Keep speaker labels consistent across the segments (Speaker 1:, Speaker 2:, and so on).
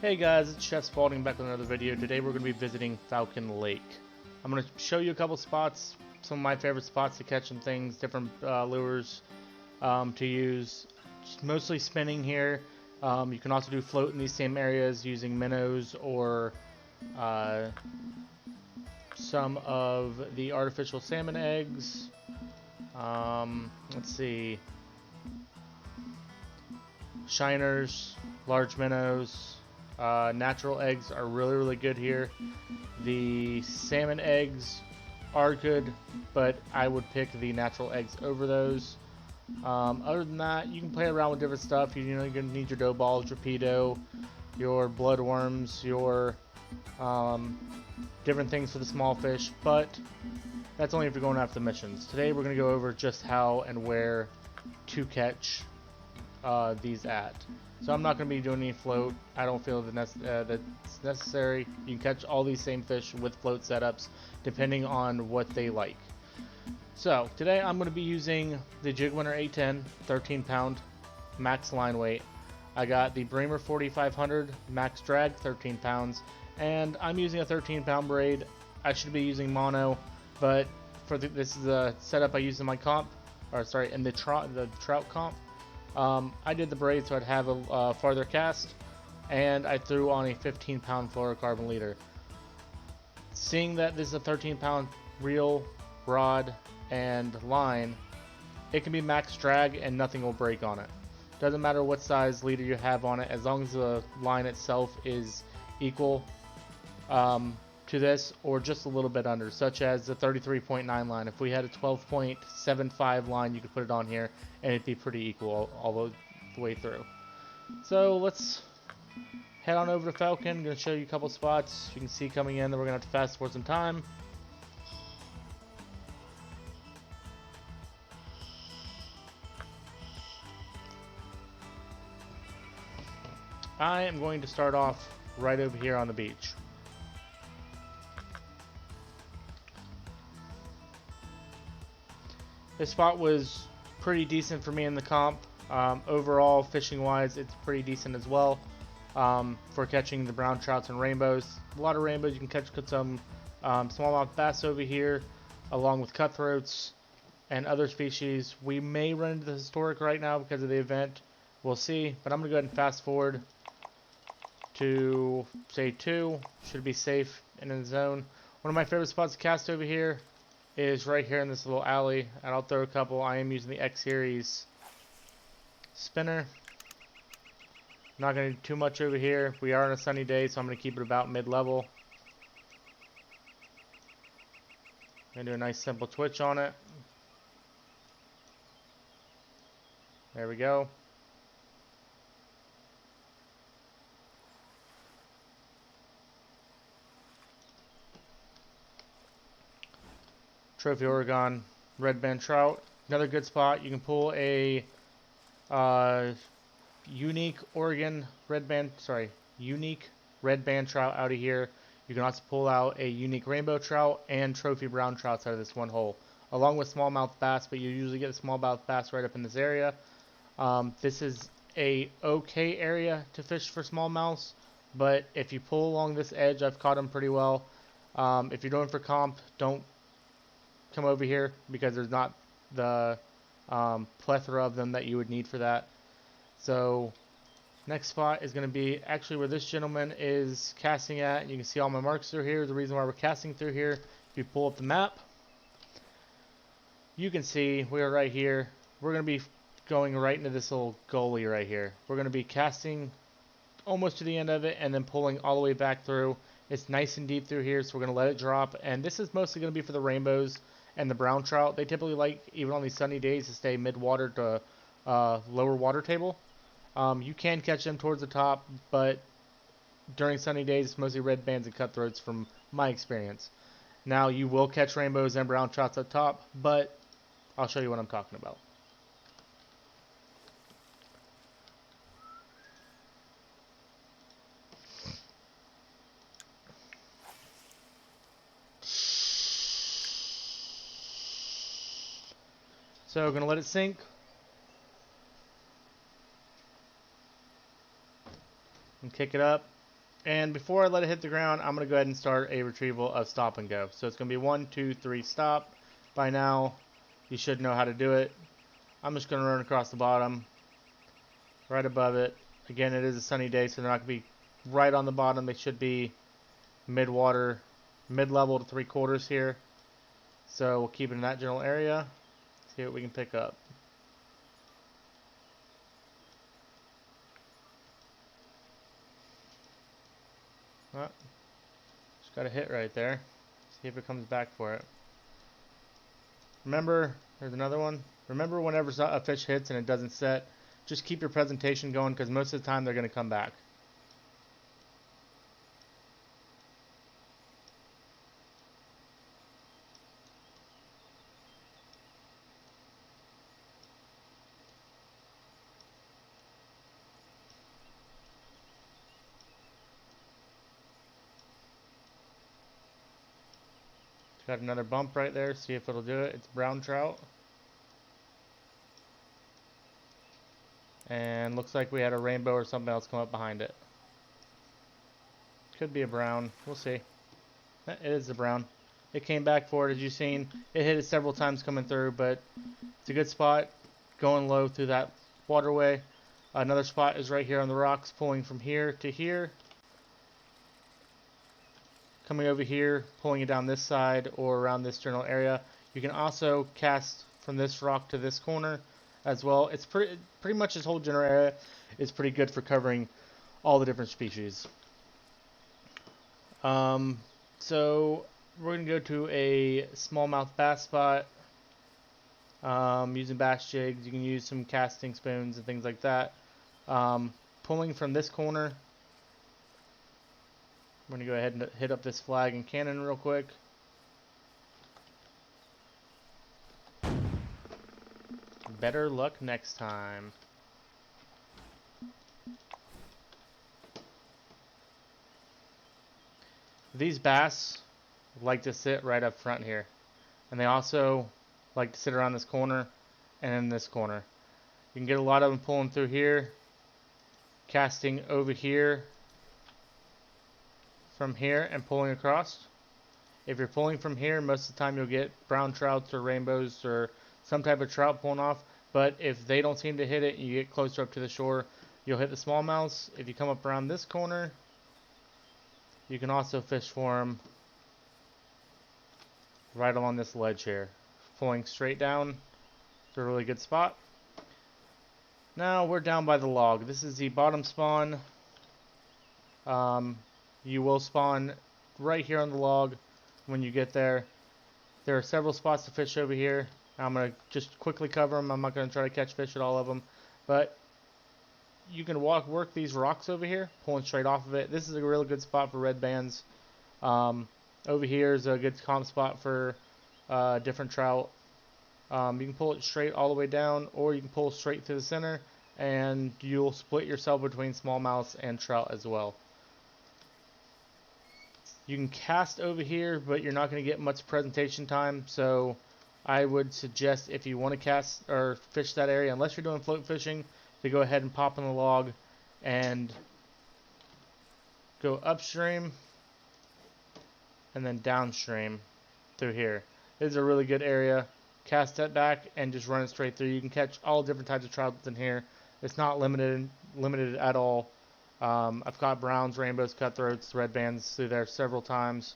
Speaker 1: Hey guys, it's Chef Spalding back with another video. Today we're going to be visiting Falcon Lake. I'm going to show you a couple spots, some of my favorite spots to catch some things, different lures to use. Just mostly spinning here. You can also do float in these same areas using minnows or some of the artificial salmon eggs. Let's see. Shiners, large minnows. Natural eggs are really good here. The salmon eggs are good, but I would pick the natural eggs over those. Other than that, you can play around with different stuff. You're going to need your dough balls, your pedo, your bloodworms, your different things for the small fish, but that's only if you're going after the missions. Today we're going to go over just how and where to catch these at. So I'm not going to be doing any float. I don't feel that's necessary. You can catch all these same fish with float setups depending on what they like. So today I'm going to be using the Jig Winner 810 13-pound max line weight. I got the Bremer 4500 max drag 13 pounds, and I'm using a 13-pound braid. I should be using mono, but this is the setup I used in my comp, or sorry, in the trout comp. I did the braid so I'd have a farther cast, and I threw on a 15-pound fluorocarbon leader. Seeing that this is a 13-pound reel, rod, and line, it can be max drag and nothing will break on it. Doesn't matter what size leader you have on it, as long as the line itself is equal to this or just a little bit under, such as the 33.9 line. If we had a 12.75 line, you could put it on here and it'd be pretty equal all the way through. So let's head on over to Falcon. I'm going to show you a couple spots you can see coming in that we're going to have to fast forward some time. I am going to start off right over here on the beach. This spot was pretty decent for me in the comp. Overall, fishing wise, it's pretty decent as well for catching the brown trouts and rainbows. A lot of rainbows. You can catch some smallmouth bass over here, along with cutthroats and other species. We may run into the historic right now because of the event. We'll see, but I'm going to go ahead and fast forward to, say, 2. Should be safe and in the zone. One of my favorite spots to cast over here is right here in this little alley, and I'll throw a couple. I am using the X Series spinner. Not going to do too much over here. We are on a sunny day, so I'm going to keep it about mid-level. Going to do a nice simple twitch on it. There we go. Trophy Oregon red band trout. Another good spot. You can pull a unique red band trout out of here. You can also pull out a unique rainbow trout and trophy brown trouts out of this one hole, along with smallmouth bass, but you usually get a smallmouth bass right up in this area. This is a okay area to fish for smallmouths, but if you pull along this edge, I've caught them pretty well. If you're going for comp, don't come over here because there's not the plethora of them that you would need for that. So next spot is going to be actually where this gentleman is casting at. You can see all my marks through here. The reason why we're casting through here, if you pull up the map, you can see we are right here. We're going to be going right into this little gully right here. We're going to be casting almost to the end of it and then pulling all the way back through. It's nice and deep through here, so we're going to let it drop, and this is mostly going to be for the rainbows and the brown trout. They typically like, even on these sunny days, to stay mid-water to lower water table. You can catch them towards the top, but during sunny days, it's mostly red bands and cutthroats from my experience. Now, you will catch rainbows and brown trouts up top, but I'll show you what I'm talking about. So, going to let it sink. And kick it up. And before I let it hit the ground, I'm going to go ahead and start a retrieval of stop and go. So it's going to be 1, 2, 3, stop. By now, you should know how to do it. I'm just going to run across the bottom, right above it. Again, it is a sunny day, so they're not going to be right on the bottom. They should be mid-water, mid-level to 3/4 here. So we'll keep it in that general area. See what we can pick up. Oh, just got a hit right there. See if it comes back for it. Remember, there's another one. Remember, whenever a fish hits and it doesn't set, just keep your presentation going because most of the time they're going to come back. Got another bump right there. See if it'll do it. It's brown trout. And looks like we had a rainbow or something else come up behind it. Could be a brown. We'll see. It is a brown. It came back for it, as you've seen. It hit it several times coming through, but it's a good spot going low through that waterway. Another spot is right here on the rocks, pulling from here to here. Coming over here, pulling it down this side or around this general area. You can also cast from this rock to this corner as well. It's pretty much this whole general area is pretty good for covering all the different species. So we're going to go to a smallmouth bass spot. Using bass jigs, you can use some casting spoons and things like that. Pulling from this corner. I'm going to go ahead and hit up this flag and cannon real quick. Better luck next time. These bass like to sit right up front here. And they also like to sit around this corner and in this corner. You can get a lot of them pulling through here, casting over here, from here and pulling across. If you're pulling from here, most of the time you'll get brown trouts or rainbows or some type of trout pulling off. But if they don't seem to hit it and you get closer up to the shore, you'll hit the smallmouths. If you come up around this corner, you can also fish for them right along this ledge here. Pulling straight down, it's a really good spot. Now we're down by the log. This is the bottom spawn. You will spawn right here on the log when you get there. There are several spots to fish over here. I'm going to just quickly cover them. I'm not going to try to catch fish at all of them. But you can work these rocks over here, pulling straight off of it. This is a really good spot for red bands. Over here is a good comp spot for different trout. You can pull it straight all the way down, or you can pull straight through the center, and you'll split yourself between smallmouths and trout as well. You can cast over here, but you're not going to get much presentation time, so I would suggest if you want to cast or fish that area, unless you're doing float fishing, to go ahead and pop on the log and go upstream and then downstream through here. This is a really good area. Cast that back and just run it straight through. You can catch all different types of trout in here. It's not limited at all. I've caught browns, rainbows, cutthroats, red bands through there several times.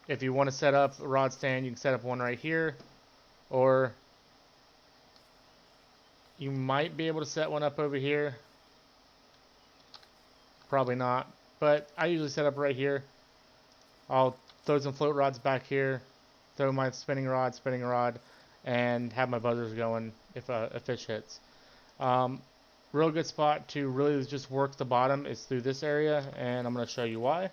Speaker 1: If you want to set up a rod stand, you can set up one right here, or you might be able to set one up over here. Probably not, but I usually set up right here. I'll throw some float rods back here, throw my spinning rod, and have my buzzers going if a fish hits. Real good spot to really just work the bottom is through this area, and I'm going to show you why.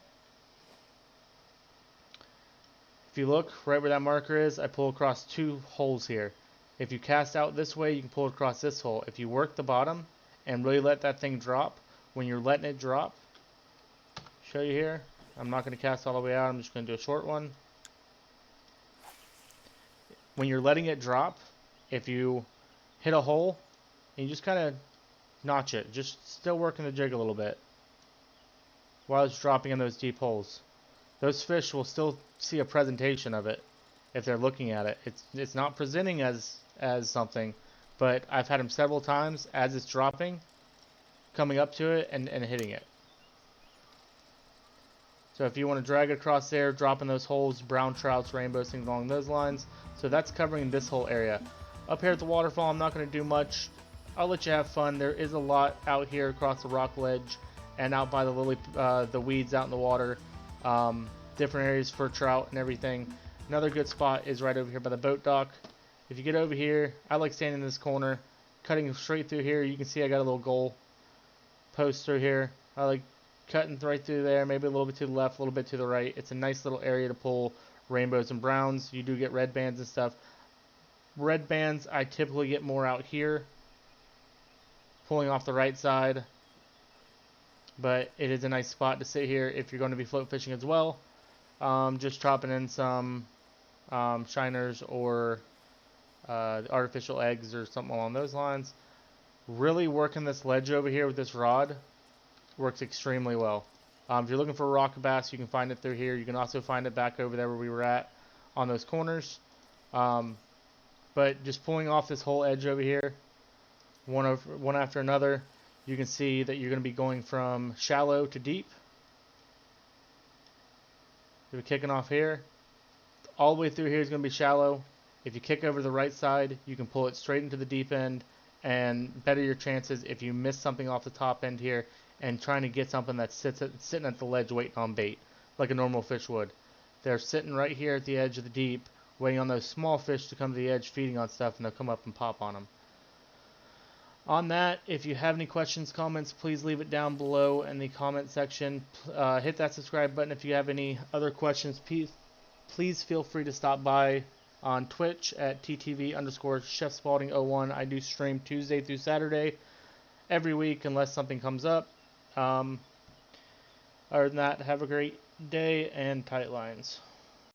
Speaker 1: If you look right where that marker is, I pull across two holes here. If you cast out this way, you can pull across this hole. If you work the bottom and really let that thing drop, when you're letting it drop, show you here, I'm not going to cast all the way out, I'm just going to do a short one. When you're letting it drop, if you hit a hole, and you just kind of notch it, just still working the jig a little bit. while it's dropping in those deep holes. Those fish will still see a presentation of it if they're looking at it. It's not presenting as something, but I've had them several times as it's dropping, coming up to it and hitting it. So if you want to drag it across there, drop in those holes, brown trouts, rainbows, things along those lines. So that's covering this whole area. Up here at the waterfall, I'm not going to do much. I'll let you have fun. There is a lot out here across the rock ledge and out by the weeds out in the water. Different areas for trout and everything. Another good spot is right over here by the boat dock. If you get over here, I like standing in this corner, cutting straight through here. You can see I got a little goal post through here. I like cutting right through there, maybe a little bit to the left, a little bit to the right. It's a nice little area to pull rainbows and browns. You do get red bands and stuff. Red bands, I typically get more out here, pulling off the right side. But it is a nice spot to sit here if you're going to be float fishing as well. Just dropping in some shiners or artificial eggs or something along those lines. Really working this ledge over here with this rod works extremely well. If you're looking for a rock bass, you can find it through here. You can also find it back over there where we were at on those corners. But just pulling off this whole edge over here, one after another, you can see that you're going to be going from shallow to deep. You're kicking off here. All the way through here is going to be shallow. If you kick over the right side, you can pull it straight into the deep end and better your chances if you miss something off the top end here and trying to get something that's sitting at the ledge waiting on bait, like a normal fish would. They're sitting right here at the edge of the deep, waiting on those small fish to come to the edge, feeding on stuff, and they'll come up and pop on them. On that, if you have any questions, comments, please leave it down below in the comment section. Hit that subscribe button if you have any other questions. Please feel free to stop by on Twitch at ttv_chefspalding01. I do stream Tuesday through Saturday every week unless something comes up. Other than that, have a great day and tight lines.